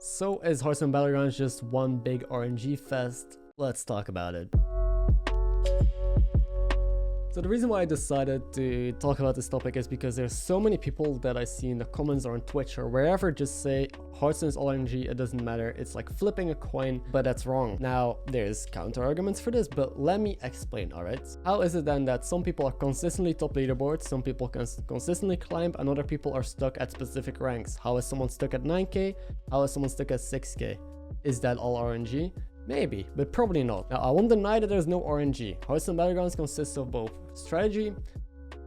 So is Hearthstone Battlegrounds just one big RNG fest? Let's talk about it. So the reason why I decided to talk about this topic is because there's so many people that I see in the comments or on Twitch or wherever just say Hearthstone is all RNG, it doesn't matter, it's like flipping a coin, but that's wrong. Now, there's counter arguments for this, but let me explain, alright? How is it then that some people are consistently top leaderboards, some people can consistently climb, and other people are stuck at specific ranks? How is someone stuck at 9k? How is someone stuck at 6k? Is that all RNG? Maybe, but probably not. Now, I won't deny that there's no RNG. Hearthstone Battlegrounds consists of both strategy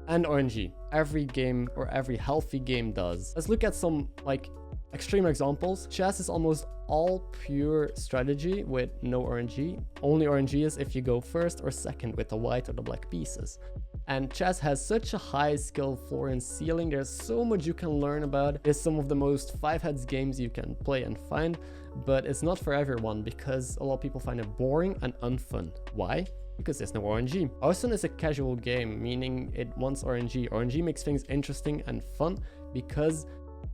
and RNG. Every game or every healthy game does. Let's look at some like extreme examples. Chess is almost all pure strategy with no RNG. Only RNG is if you go first or second with the white or the black pieces. And chess has such a high skill floor and ceiling. There's so much you can learn about. It's some of the most 5-heads games you can play and find, but it's not for everyone because a lot of people find it boring and unfun. Why? Because there's no RNG. Hearthstone is a casual game, meaning it wants RNG. RNG makes things interesting and fun because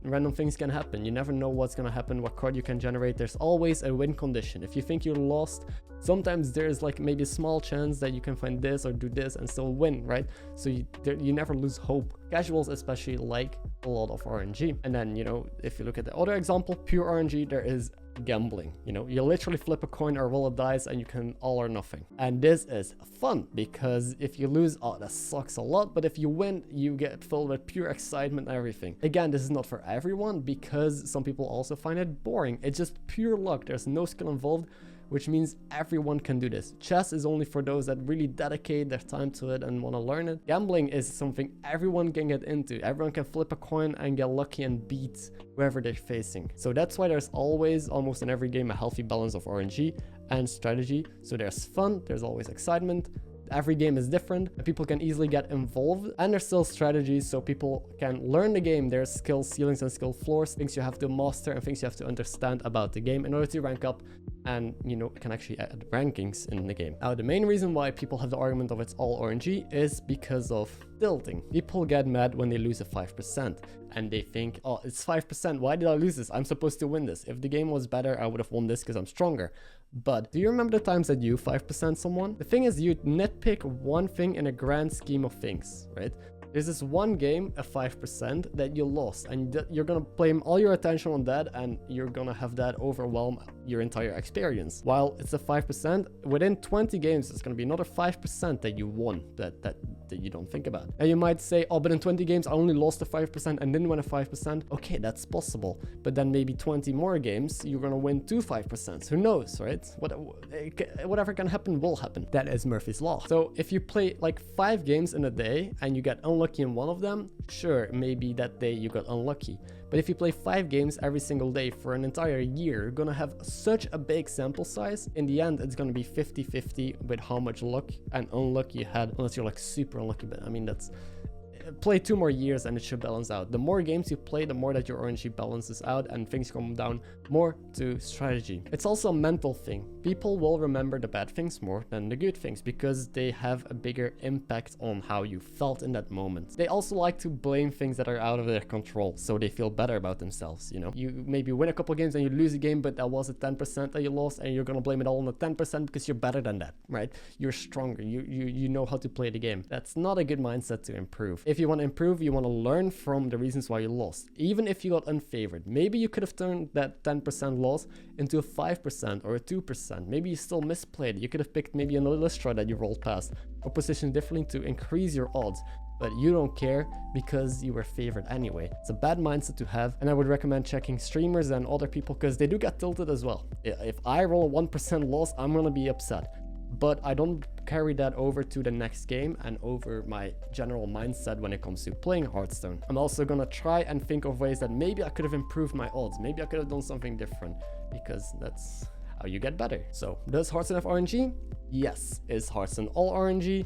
random things can happen. You never know what's gonna happen, what card you can generate. There's always a win condition. If you think you're lost, sometimes there's like maybe a small chance that you can find this or do this and still win, right? So you never lose hope. Casuals especially like a lot of RNG. And then, you know, if you look at the other example, pure RNG, there is gambling. You know, you literally flip a coin or roll a dice and you can all or nothing. And this is fun because if you lose, oh, that sucks a lot. But if you win, you get filled with pure excitement and everything. Again, this is not for everyone because some people also find it boring. It's just pure luck. There's no skill involved, which means everyone can do this. Chess is only for those that really dedicate their time to it and want to learn it. Gambling is something everyone can get into. Everyone can flip a coin and get lucky and beat whoever they're facing. So that's why there's always, almost in every game, a healthy balance of RNG and strategy. So there's fun, there's always excitement. Every game is different and people can easily get involved, and there's still strategies so people can learn the game. There's skill ceilings and skill floors, things you have to master and things you have to understand about the game in order to rank up and, you know, can actually add rankings in the game. Now, the main reason why people have the argument of it's all RNG is because of tilting. People get mad when they lose a 5% and they think, oh, it's 5%, why did I lose this? I'm supposed to win this. If the game was better, I would have won this because I'm stronger. But do you remember the times that you 5% someone? The thing is, you nitpick one thing in a grand scheme of things, right? There's this one game, a 5%, that you lost, and you're gonna blame all your attention on that, and you're gonna have that overwhelm your entire experience. While it's a 5%, within 20 games, it's gonna be another 5% that you won that you don't think about. And you might say, oh, but in 20 games, I only lost a 5% and didn't win a 5%. Okay, that's possible. But then maybe 20 more games, you're gonna win 2 5%. Who knows, right? Whatever can happen will happen. That is Murphy's Law. So if you play like 5 games in a day and you get unlucky in one of them, sure, maybe that day you got unlucky. But if you play 5 games every single day for an entire year, you're gonna have such a big sample size. In the end, it's gonna be 50-50 with how much luck and unluck you had, unless you're like super unlucky. But I mean, that's play 2 more years and it should balance out. The more games you play, the more that your RNG balances out and things come down more to strategy. It's also a mental thing. People will remember the bad things more than the good things because they have a bigger impact on how you felt in that moment. They also like to blame things that are out of their control, so they feel better about themselves. You know, you maybe win a couple games and you lose a game, but that was a 10% that you lost, and you're gonna blame it all on the 10% because you're better than that, right? You're stronger. You know how to play the game. That's not a good mindset to improve. If you want to improve, you want to learn from the reasons why you lost. Even if you got unfavored, maybe you could have turned that 10% loss into a 5% or a 2%. Maybe you still misplayed. You could have picked maybe another Lystra that you rolled past or positioned differently to increase your odds. But you don't care because you were favored anyway. It's a bad mindset to have, and I would recommend checking streamers and other people because they do get tilted as well. If I roll a 1% loss, I'm gonna be upset. But I don't carry that over to the next game and over my general mindset when it comes to playing Hearthstone. I'm also gonna try and think of ways that maybe I could have improved my odds. Maybe I could have done something different because that's how you get better. So, does Hearthstone have RNG? Yes. Is Hearthstone all RNG?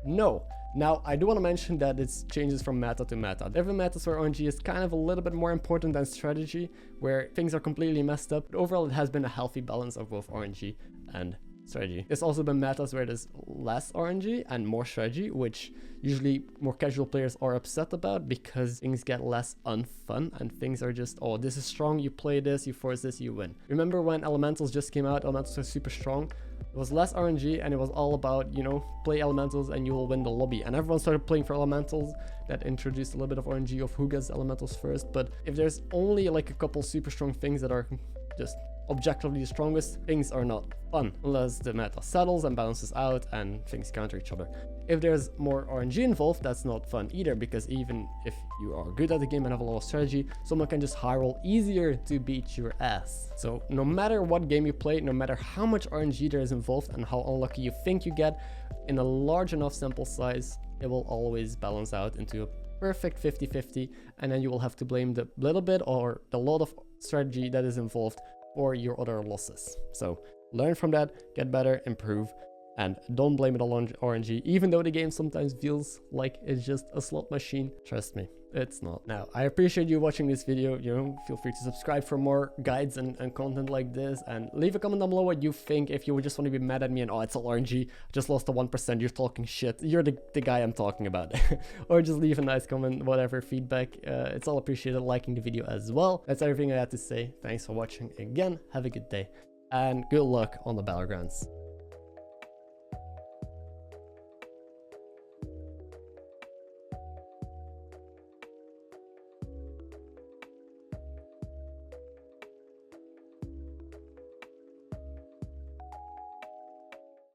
No. Now, I do want to mention that it changes from meta to meta. There are metas where RNG is kind of a little bit more important than strategy, where things are completely messed up. But overall, it has been a healthy balance of both RNG and strategy. There's also been metas where there's less RNG and more strategy, which usually more casual players are upset about because things get less unfun and things are just, oh, this is strong, you play this, you force this, you win. Remember when Elementals just came out? Elementals are super strong. It was less RNG and it was all about, you know, play Elementals and you will win the lobby. And everyone started playing for Elementals. That introduced a little bit of RNG of who gets Elementals first. But if there's only like a couple super strong things that are just objectively the strongest, things are not fun unless the meta settles and balances out and things counter each other. If there's more RNG involved, that's not fun either, because even if you are good at the game and have a lot of strategy, someone can just high roll easier to beat your ass. So no matter what game you play, no matter how much RNG there is involved and how unlucky you think you get, in a large enough sample size, it will always balance out into a perfect 50-50, and then you will have to blame the little bit or the lot of strategy that is involved for your other losses. So learn from that, get better, improve, and don't blame it all on RNG, even though the game sometimes feels like it's just a slot machine. Trust me, it's not. Now, I appreciate you watching this video. You know, feel free to subscribe for more guides and content like this, and leave a comment down below what you think. If you just want to be mad at me and, oh, it's all RNG, just lost the 1%, you're talking shit, you're the guy I'm talking about. Or just leave a nice comment, whatever feedback. It's all appreciated. Liking the video as well. That's everything I had to say. Thanks for watching again. Have a good day and good luck on the Battlegrounds.